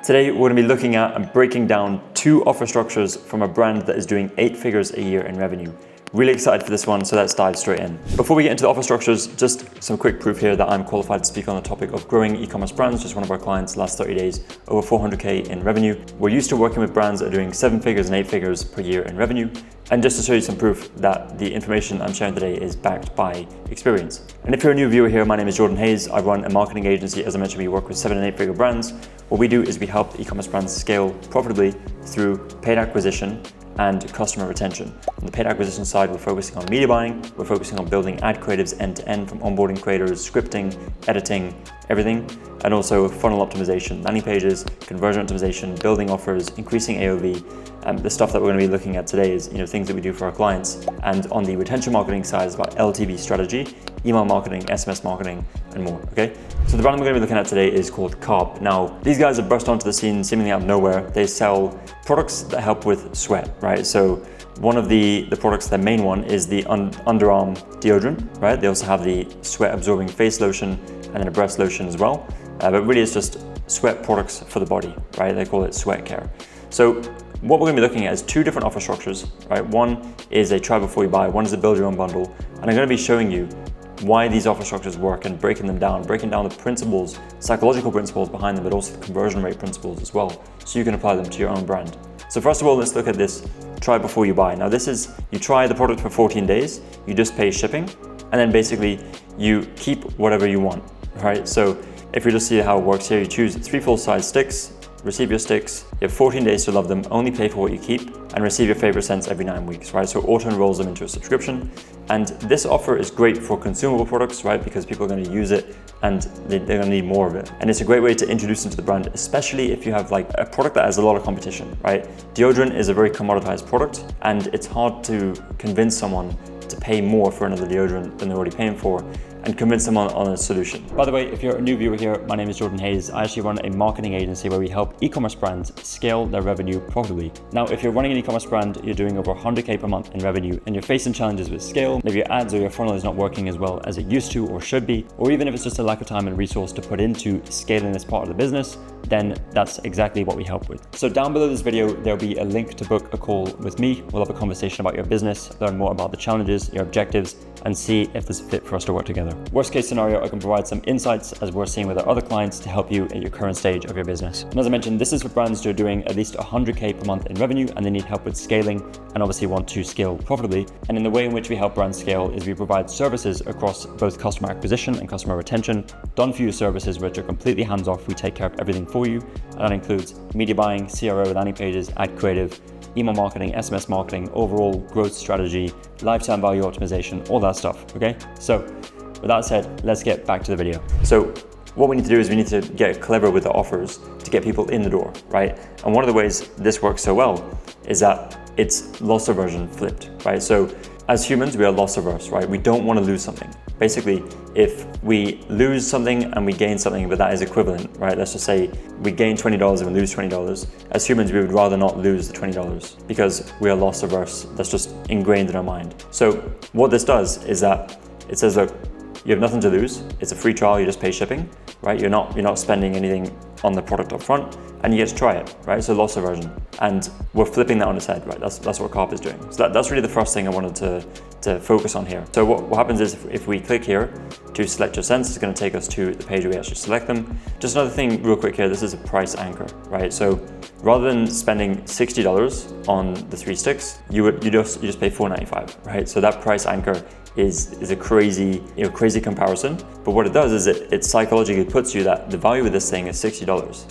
Today, we're going to be looking at and breaking down 2 offer structures from a brand that is doing 8 figures a year in revenue. Really excited for this one, so let's dive straight in. Before we get into the offer structures, just some quick proof here that I'm qualified to speak on the topic of growing e-commerce brands. Just one of our clients last 30 days, over 400K in revenue. We're used to working with brands that are doing 7 figures and 8 figures per year in revenue. And just to show you some proof that the information I'm sharing today is backed by experience. And if you're a new viewer here, my name is Jordan Hayes. I run a marketing agency. As I mentioned, we work with 7 and 8 figure brands. What we do is we help e-commerce brands scale profitably through paid acquisition and customer retention. On the paid acquisition side, we're focusing on media buying, we're focusing on building ad creatives end to end, from onboarding creators, scripting, editing, everything, and also funnel optimization, landing pages, conversion optimization, building offers, increasing AOV. The stuff that we're going to be looking at today is things that we do for our clients. And on the retention marketing side, it's about LTV strategy, email marketing, SMS marketing, and more, okay? So the brand we're going to be looking at today is called Carpe. Now, these guys have burst onto the scene seemingly out of nowhere. They sell products that help with sweat, right? So one of the products, their main one, is the underarm deodorant, right? They also have the sweat absorbing face lotion and then a breast lotion as well. But really it's just sweat products for the body, right? They call it sweat care. So what we're going to be looking at is 2 different offer structures, right? One is a try before you buy, one is a build your own bundle. And I'm going to be showing you why these offer structures work and breaking down the principles, psychological principles behind them, but also the conversion rate principles as well, so you can apply them to your own brand. So first of all, let's look at this try before you buy. Now this is, you try the product for 14 days, you just pay shipping, and then basically you keep whatever you want, right? So if you just see how it works here, you choose 3 full-size sticks, receive your sticks, you have 14 days to love them, only pay for what you keep, and receive your favorite scents every 9 weeks, right? So auto enrolls them into a subscription. And this offer is great for consumable products, right? Because people are going to use it and they're going to need more of it. And it's a great way to introduce them to the brand, especially if you have like a product that has a lot of competition, right? Deodorant is a very commoditized product, and it's hard to convince someone to pay more for another deodorant than they're already paying for, and convince them on a solution. By the way, if you're a new viewer here, my name is Jordan Hayes. I actually run a marketing agency where we help e-commerce brands scale their revenue profitably. Now, if you're running an e-commerce brand, you're doing over 100K per month in revenue, and you're facing challenges with scale, maybe your ads or your funnel is not working as well as it used to or should be, or even if it's just a lack of time and resource to put into scaling this part of the business, then that's exactly what we help with. So down below this video, there'll be a link to book a call with me. We'll have a conversation about your business, learn more about the challenges, your objectives, and see if there's a fit for us to work together. Worst case scenario, I can provide some insights as we're seeing with our other clients to help you at your current stage of your business. And as I mentioned, this is for brands who are doing at least 100K per month in revenue, and they need help with scaling and obviously want to scale profitably. And in the way in which we help brands scale is we provide services across both customer acquisition and customer retention, done for you services which are completely hands-off. We take care of everything for you. And that includes media buying, CRO, landing pages, ad creative, email marketing, SMS marketing, overall growth strategy, lifetime value optimization, all that stuff, okay? So with that said, let's get back to the video. So what we need to do is we need to get clever with the offers to get people in the door, right? And one of the ways this works so well is that it's loss aversion flipped, right? So as humans, we are loss averse, right? We don't want to lose something. Basically, if we lose something and we gain something, but that is equivalent, right? Let's just say we gain $20 and we lose $20. As humans, we would rather not lose the $20 because we are loss averse. That's just ingrained in our mind. So what this does is that it says, look, you have nothing to lose. It's a free trial. You just pay shipping, right? You're not spending anything on the product up front, and you get to try it, right? So loss aversion, and we're flipping that on its head, right? That's what Carpe is doing. So that's really the first thing I wanted to focus on here. So what happens is if we click here to select your scents, it's going to take us to the page where we actually select them. Just another thing real quick here, this is a price anchor, right? So rather than spending $60 on the 3 sticks, you just pay $4.95, right? So that price anchor is a crazy comparison. But what it does is it psychologically puts you that the value of this thing is $60,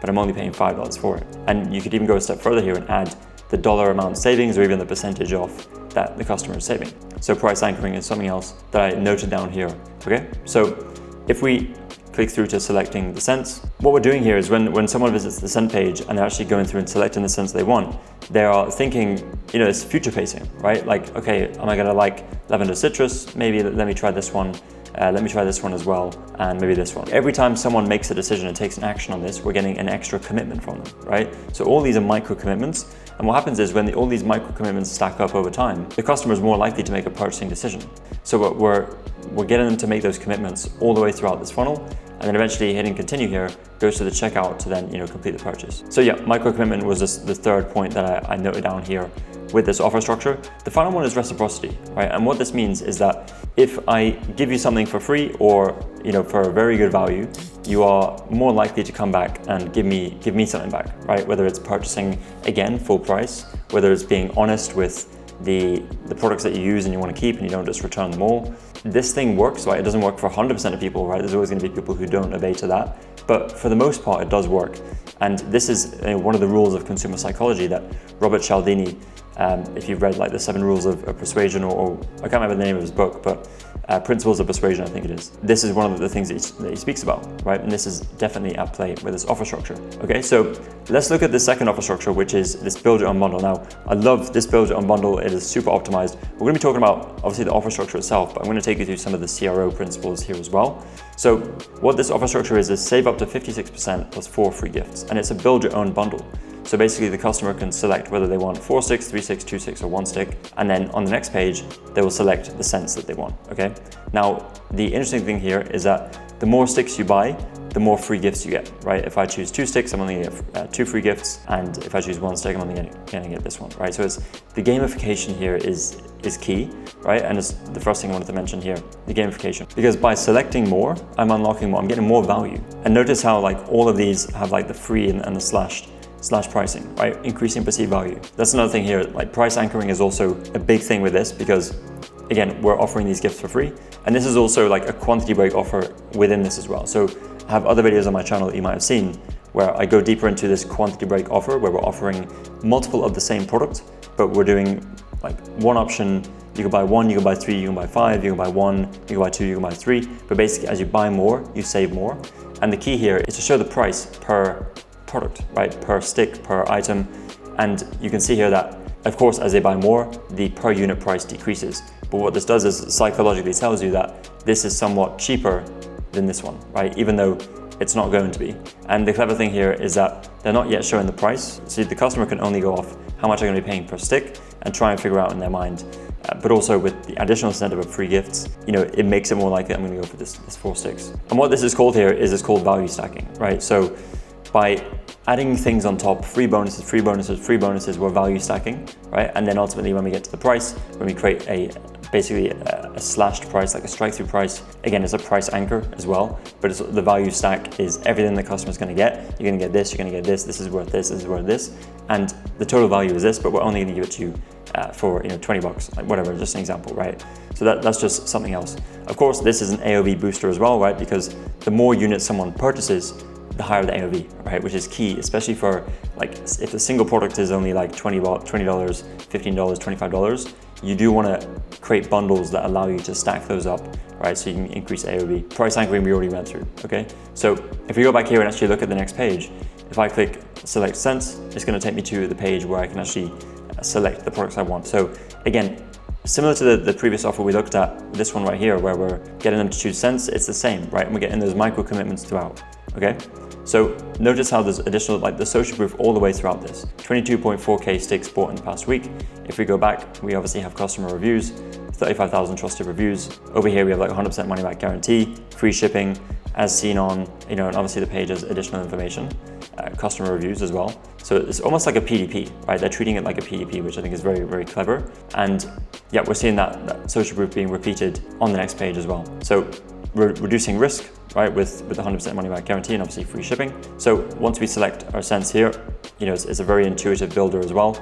but I'm only paying $5 for it. And you could even go a step further here and add the dollar amount savings or even the percentage off that the customer is saving. So price anchoring is something else that I noted down here, okay? So if we click through to selecting the scents, what we're doing here is when someone visits the scent page and they're actually going through and selecting the scents they want, they are thinking, it's future facing, right? Like, okay, am I gonna like lavender citrus? Maybe let me try this one. Let me try this one as well, and maybe this one. Every time someone makes a decision and takes an action on this, we're getting an extra commitment from them, right? So all these are micro commitments. And what happens is when all these micro commitments stack up over time, the customer is more likely to make a purchasing decision. So we're getting them to make those commitments all the way throughout this funnel. and then eventually hitting continue here goes to the checkout to then complete the purchase. So yeah, micro commitment was the third point that I noted down here with this offer structure. The final one is reciprocity, right? And what this means is that if I give you something for free or for a very good value, you are more likely to come back and give me something back, right? Whether it's purchasing again full price, whether it's being honest with the products that you use and you want to keep and you don't just return them all. This thing works, right? It doesn't work for 100% of people, right? There's always going to be people who don't obey to that, but for the most part it does work. And this is one of the rules of consumer psychology that Robert Cialdini, if you've read like the 7 Rules of Persuasion, or I can't remember the name of his book, but Principles of Persuasion, I think it is. This is one of the things that he speaks about, right? And this is definitely at play with this offer structure. Okay, so let's look at the second offer structure, which is this build it on bundle. Now, I love this build it on bundle. It is super optimized. We're going to be talking about obviously the offer structure itself, but I'm going to take you through some of the CRO principles here as well. So what this offer structure is save up to 56% plus 4 free gifts, and it's a build your own bundle. So basically the customer can select whether they want 4 sticks, 3 sticks, 2 sticks, or 1 stick. And then on the next page, they will select the scents that they want, okay? Now, the interesting thing here is that the more sticks you buy, the more free gifts you get, right? If I choose 2 sticks, I'm only gonna get 2 free gifts. And if I choose 1 stick, I'm only gonna get this one, right? So the gamification here is key, right? And it's the first thing I wanted to mention here, the gamification. Because by selecting more, I'm unlocking more, I'm getting more value. And notice how like all of these have like the free and the slash pricing, right? Increasing perceived value. That's another thing here. Like price anchoring is also a big thing with this because again, we're offering these gifts for free. And this is also like a quantity break offer within this as well. So I have other videos on my channel that you might have seen where I go deeper into this quantity break offer where we're offering multiple of the same product, but we're doing like one option. You can buy 1, you can buy 3, you can buy 5, you can buy 1, you can buy 2, you can buy 3. But basically as you buy more, you save more. And the key here is to show the price per product, right? Per stick, per item. And you can see here that, of course, as they buy more, the per unit price decreases. But what this does is psychologically tells you that this is somewhat cheaper than this one, right? Even though it's not going to be. And the clever thing here is that they're not yet showing the price. So the customer can only go off how much they're going to be paying per stick and try and figure out in their mind. But also with the additional incentive of free gifts, it makes it more likely I'm going to go for this 4 sticks. And what this is called here is it's called value stacking, right? So by adding things on top, free bonuses, we're value stacking, right? And then ultimately when we get to the price, when we create basically a slashed price, like a strike-through price, again, it's a price anchor as well, but the value stack is everything the customer's gonna get. You're gonna get this, you're gonna get this is worth this, this is worth this, and the total value is this, but we're only gonna give it to you for $20, like whatever, just an example, right? So that's just something else. Of course, this is an AOV booster as well, right? Because the more units someone purchases, the higher the AOV, right? Which is key, especially for like, if a single product is only like $20, $15, $25, you do wanna create bundles that allow you to stack those up, right? So you can increase AOV. Price anchoring we already went through, okay? So if we go back here and actually look at the next page, if I click select scents, it's gonna take me to the page where I can actually select the products I want. So again, similar to the previous offer we looked at, this one right here, where we're getting them to choose scents, it's the same, right? And we're getting those micro commitments throughout, okay? So notice how there's additional, like the social proof all the way throughout this. 22.4K sticks bought in the past week. If we go back, we obviously have customer reviews, 35,000 trusted reviews. Over here, we have like 100% money back guarantee, free shipping, as seen on, and obviously the page has additional information, customer reviews as well. So it's almost like a PDP, right? They're treating it like a PDP, which I think is very, very clever. And yeah, we're seeing that social proof being repeated on the next page as well. So we're reducing risk, right, with the 100% money back guarantee and obviously free shipping. So once we select our scents here, it's a very intuitive builder as well.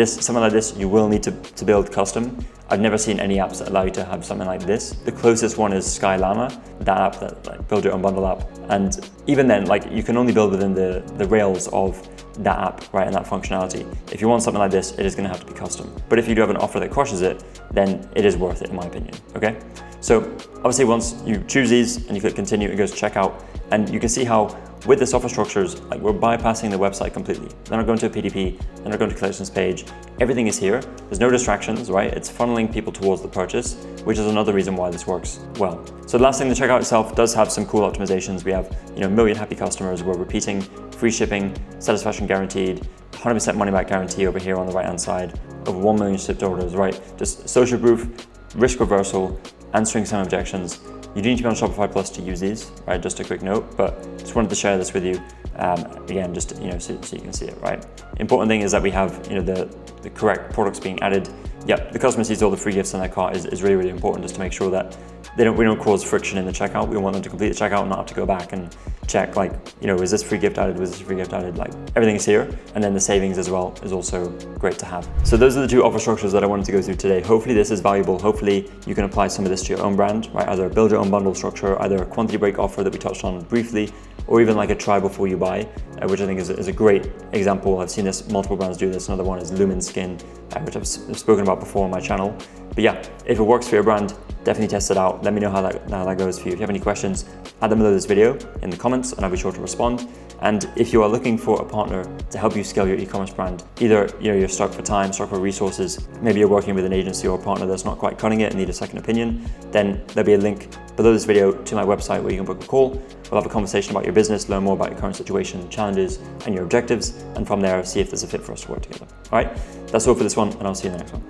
Something like this, you will need to build custom. I've never seen any apps that allow you to have something like this. The closest one is Sky Llama, that app, that like build your own bundle app. And even then, like you can only build within the rails of that app, right, and that functionality. If you want something like this, it is gonna have to be custom. But if you do have an offer that crushes it, then it is worth it in my opinion, okay? So obviously once you choose these and you click continue, it goes to checkout. And you can see how with this offer structures, like we're bypassing the website completely. They're not going to a PDP, they're not going to collections page. Everything is here. There's no distractions, right? It's funneling people towards the purchase, which is another reason why this works well. So the last thing, the checkout itself does have some cool optimizations. We have, million happy customers. We're repeating free shipping, satisfaction guaranteed, 100% money back guarantee over here on the right-hand side, over 1 million shipped orders, right? Just social proof, risk reversal, answering some objections, You do need to be on Shopify Plus to use these, right? Just a quick note, but just wanted to share this with you. Again, just so you can see it, right? Important thing is that we have the correct products being added. Yeah, the customer sees all the free gifts in their cart is really, really important, just to make sure that we don't cause friction in the checkout. We want them to complete the checkout and not have to go back and check, like, is this free gift added? Was this free gift added? Like, everything is here. And then the savings as well is also great to have. So those are the 2 offer structures that I wanted to go through today. Hopefully this is valuable. Hopefully you can apply some of this to your own brand, right? Either build your own bundle structure, either a quantity break offer that we touched on briefly, or even like a try before you buy, which I think is a great example. I've seen this, multiple brands do this. Another one is Lumen Skin, which I've spoken about before on my channel. But yeah, if it works for your brand, definitely test it out. Let me know how that goes for you. If you have any questions, add them below this video in the comments and I'll be sure to respond. And if you are looking for a partner to help you scale your e-commerce brand, either you're stuck for time, stuck for resources, maybe you're working with an agency or a partner that's not quite cutting it and need a second opinion, then there'll be a link below this video to my website where you can book a call. We'll have a conversation about your business, learn more about your current situation, challenges, and your objectives, and from there, see if there's a fit for us to work together. All right, that's all for this one, and I'll see you in the next one.